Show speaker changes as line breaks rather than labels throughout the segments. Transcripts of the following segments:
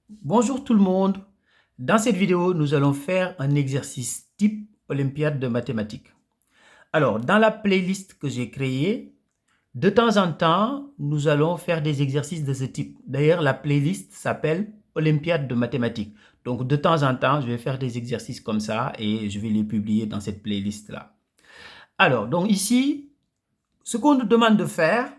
Bonjour tout le monde. Dans cette vidéo, nous allons faire un exercice type Olympiade de mathématiques. Alors, dans la playlist que j'ai créée, de temps en temps, nous allons faire des exercices de ce type. D'ailleurs, la playlist s'appelle Olympiade de mathématiques. Donc, de temps en temps, je vais faire des exercices comme ça et je vais les publier dans cette playlist-là. Alors, donc ici, ce qu'on nous demande de faire,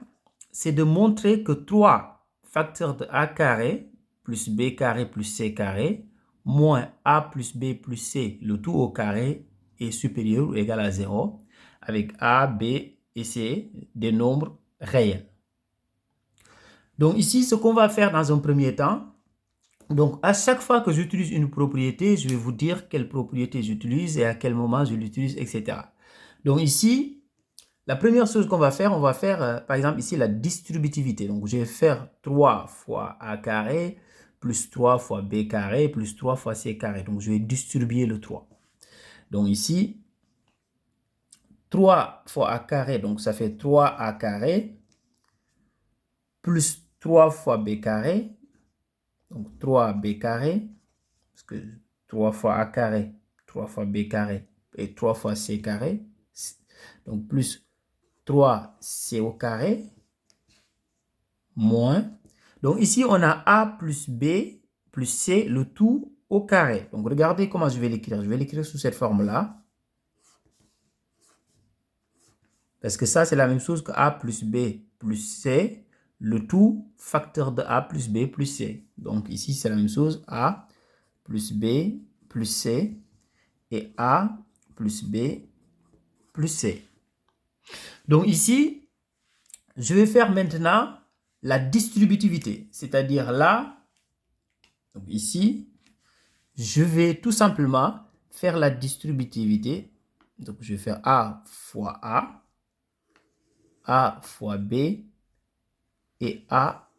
c'est de montrer que 3 facteurs de a carré plus b carré plus c carré moins a plus b plus c, le tout au carré, est supérieur ou égal à 0 avec a, b et c des nombres réels. Donc ici, ce qu'on va faire dans un premier temps, donc à chaque fois que j'utilise une propriété, je vais vous dire quelle propriété j'utilise et à quel moment je l'utilise, etc. Donc ici, la première chose qu'on va faire, on va faire, par exemple, ici, la distributivité. Donc, je vais faire 3 fois a carré plus 3 fois b carré plus 3 fois c carré. Donc, je vais distribuer le 3. Donc, ici, 3 fois a carré, donc ça fait 3a carré plus 3 fois b carré. Donc, 3b carré, parce que 3 fois a carré, 3 fois b carré et 3 fois c carré. Donc, plus 3c au carré moins. Donc ici, on a a plus b plus c, le tout au carré. Donc regardez comment je vais l'écrire. Je vais l'écrire sous cette forme-là. Parce que ça, c'est la même chose que a plus b plus c, le tout facteur de a plus b plus c. Donc ici, c'est la même chose. A plus b plus c et a plus b plus c. Donc ici, je vais faire maintenant la distributivité. C'est-à-dire là, donc ici, je vais tout simplement faire la distributivité. Donc, je vais faire A fois A fois B et A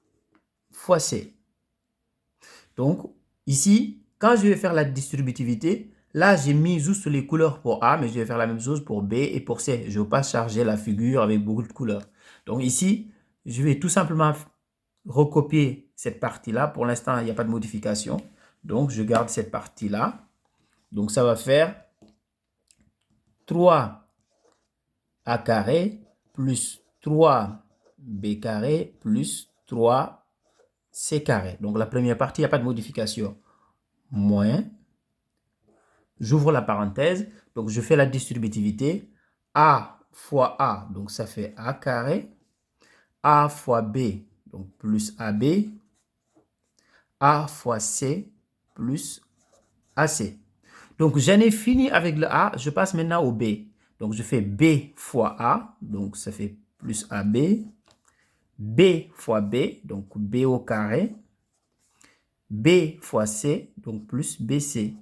fois C. Donc, ici, quand je vais faire la distributivité, là, j'ai mis juste les couleurs pour A, mais je vais faire la même chose pour B et pour C. Je ne veux pas charger la figure avec beaucoup de couleurs. Donc, ici, je vais tout simplement recopier cette partie-là. Pour l'instant, il n'y a pas de modification. Donc, je garde cette partie-là. Donc, ça va faire 3 a carré plus 3b carré plus 3c carré. Donc la première partie, il n'y a pas de modification. Moins, j'ouvre la parenthèse, donc je fais la distributivité. A fois A, donc ça fait a carré. A fois B, donc plus AB. A fois C, plus AC. Donc j'en ai fini avec le A, je passe maintenant au B. Donc je fais B fois A, donc ça fait plus AB. B fois B, donc B au carré. B fois C, donc plus BC.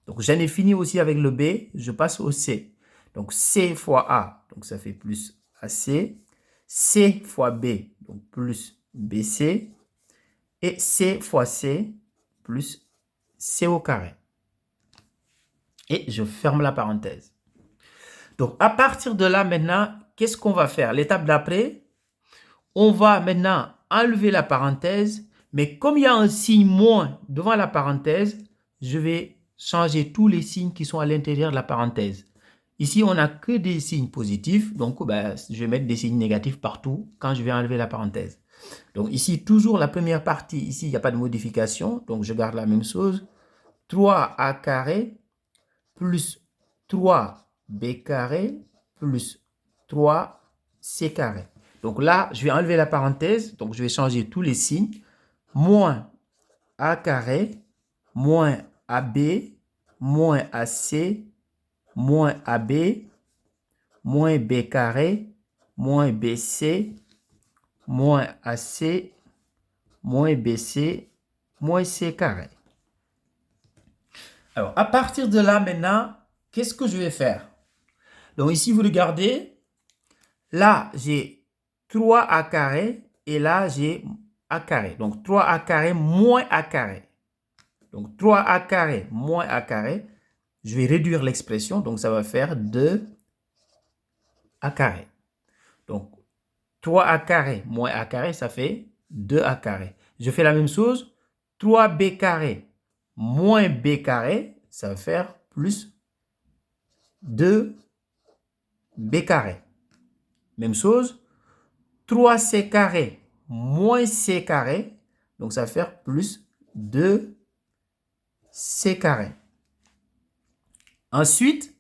Donc j'en ai fini aussi avec le B, je passe au C. Donc C fois A, donc ça fait plus AC. C fois B, donc plus BC. Et C fois C, plus C au carré. Et je ferme la parenthèse. Donc à partir de là maintenant, qu'est-ce qu'on va faire? L'étape d'après, on va maintenant enlever la parenthèse, mais comme il y a un signe moins devant la parenthèse, je vais changer tous les signes qui sont à l'intérieur de la parenthèse. Ici, on n'a que des signes positifs, donc je vais mettre des signes négatifs partout quand je vais enlever la parenthèse. Donc ici, toujours la première partie, ici, il n'y a pas de modification, donc je garde la même chose. 3a carré plus 3b carré plus 3c carré. Donc là, je vais enlever la parenthèse, donc je vais changer tous les signes. Moins a carré, moins ab, moins ac, moins ab, moins b carré, moins bc, moins ac, moins bc, moins c carré. Alors, à partir de là, maintenant, qu'est-ce que je vais faire? Donc ici, vous regardez, là, j'ai 3a carré et là, j'ai a carré. Donc 3a carré moins a carré. Donc 3a carré moins a carré. Je vais réduire l'expression, donc ça va faire 2a carré. Donc 3a carré moins a carré, ça fait 2a carré. Je fais la même chose. 3b carré moins b carré, ça va faire plus 2b carré. Même chose, 3c carré moins c carré, donc ça va faire plus 2c carré. Ensuite,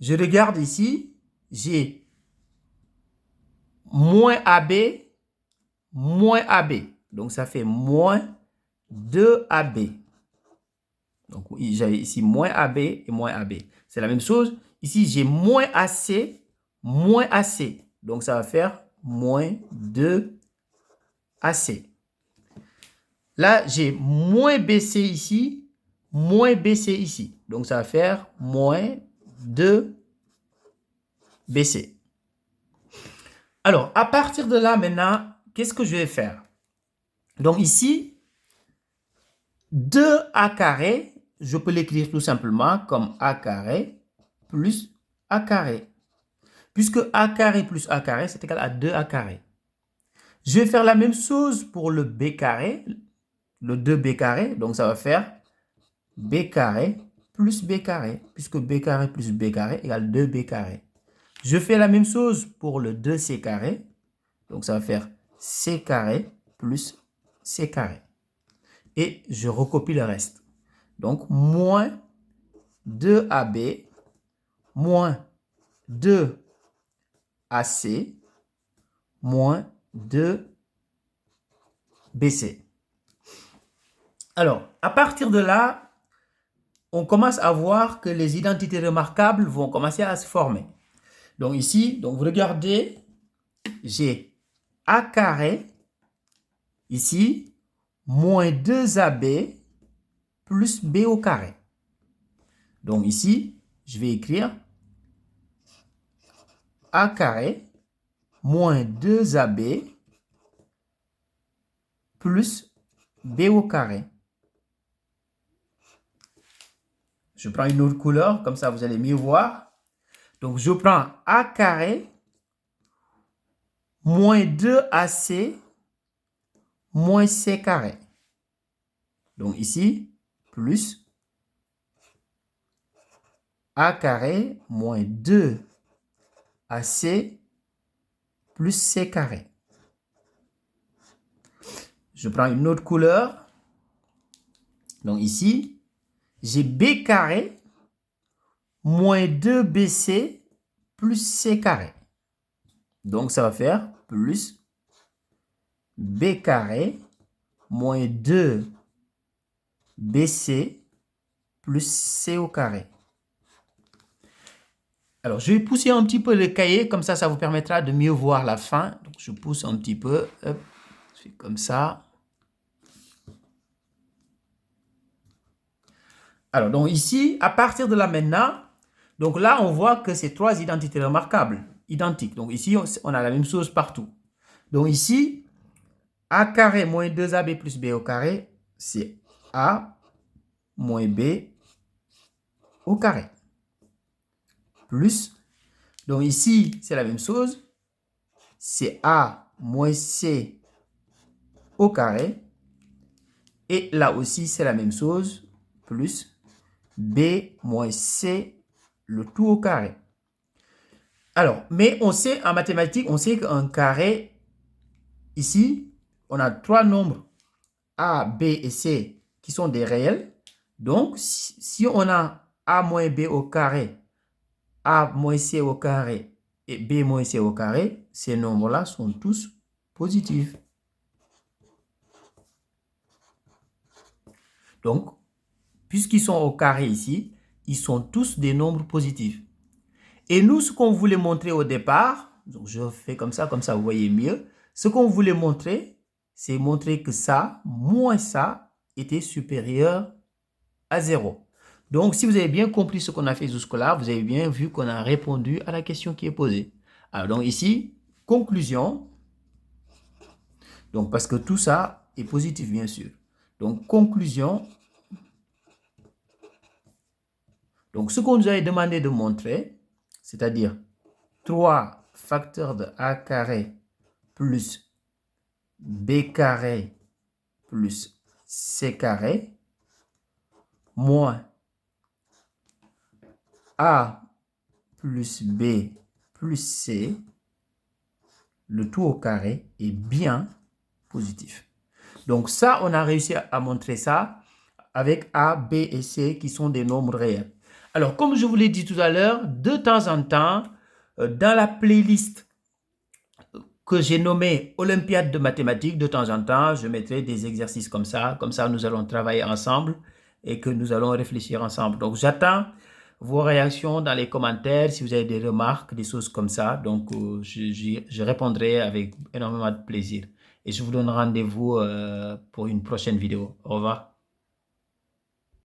je regarde ici, j'ai moins AB, moins AB. Donc, ça fait moins 2AB. Donc, j'ai ici moins AB et moins AB. C'est la même chose. Ici, j'ai moins AC, moins AC. Donc, ça va faire moins 2AC. Là, j'ai moins BC ici, moins BC ici. Donc, ça va faire moins 2BC. Alors, à partir de là, maintenant, qu'est-ce que je vais faire? Donc, ici, 2a carré, je peux l'écrire tout simplement comme a carré plus a carré. Puisque a carré plus a carré, c'est égal à 2a carré. Je vais faire la même chose pour le b carré, le 2b carré. Donc, ça va faire b carré plus b carré, puisque b carré plus b carré égale 2b carré. Je fais la même chose pour le 2c carré. Donc, ça va faire c carré plus c carré. Et je recopie le reste. Donc, moins 2AB moins 2AC moins 2BC. Alors, à partir de là, on commence à voir que les identités remarquables vont commencer à se former. Donc ici, donc vous regardez, j'ai A carré, ici, moins 2AB plus B au carré. Donc ici, je vais écrire A carré moins 2AB plus B au carré. Je prends une autre couleur, comme ça vous allez mieux voir. Donc je prends A carré moins 2AC moins C carré. Donc ici, plus A carré moins 2AC plus C carré. Je prends une autre couleur. Donc ici, j'ai B carré moins 2BC plus C carré. Donc ça va faire plus B carré moins 2BC plus C au carré. Alors, je vais pousser un petit peu le cahier, comme ça vous permettra de mieux voir la fin. Donc, je pousse un petit peu, hop, je fais comme ça. Alors, donc ici, à partir de là maintenant, donc là, on voit que c'est trois identités remarquables, identiques. Donc ici, on a la même chose partout. Donc ici, A carré moins 2AB plus B au carré, c'est A moins B au carré. Plus, donc ici, c'est la même chose, c'est A moins C au carré. Et là aussi, c'est la même chose, plus B moins C, le tout au carré. Alors, mais on sait, en mathématiques, on sait qu'un carré, ici, on a trois nombres A, B et C qui sont des réels. Donc, si on a A moins B au carré, A moins C au carré et B moins C au carré, ces nombres-là sont tous positifs. Donc, puisqu'ils sont au carré ici, ils sont tous des nombres positifs. Et nous, ce qu'on voulait montrer au départ, donc je fais comme ça vous voyez mieux. Ce qu'on voulait montrer, c'est montrer que ça, moins ça, était supérieur à 0. Donc, si vous avez bien compris ce qu'on a fait jusque-là, vous avez bien vu qu'on a répondu à la question qui est posée. Alors, donc ici, conclusion. Donc, parce que tout ça est positif, bien sûr. Donc, conclusion. Donc, ce qu'on nous avait demandé de montrer, c'est-à-dire 3 facteurs de A carré plus B carré plus C carré moins A plus B plus C, le tout au carré est bien positif. Donc ça, on a réussi à montrer ça avec A, B et C qui sont des nombres réels. Alors, comme je vous l'ai dit tout à l'heure, de temps en temps, dans la playlist que j'ai nommée Olympiade de mathématiques, de temps en temps, je mettrai des exercices comme ça nous allons travailler ensemble et que nous allons réfléchir ensemble. Donc, j'attends vos réactions dans les commentaires, si vous avez des remarques, des choses comme ça. Donc, je répondrai avec énormément de plaisir. Et je vous donne rendez-vous pour une prochaine vidéo. Au revoir.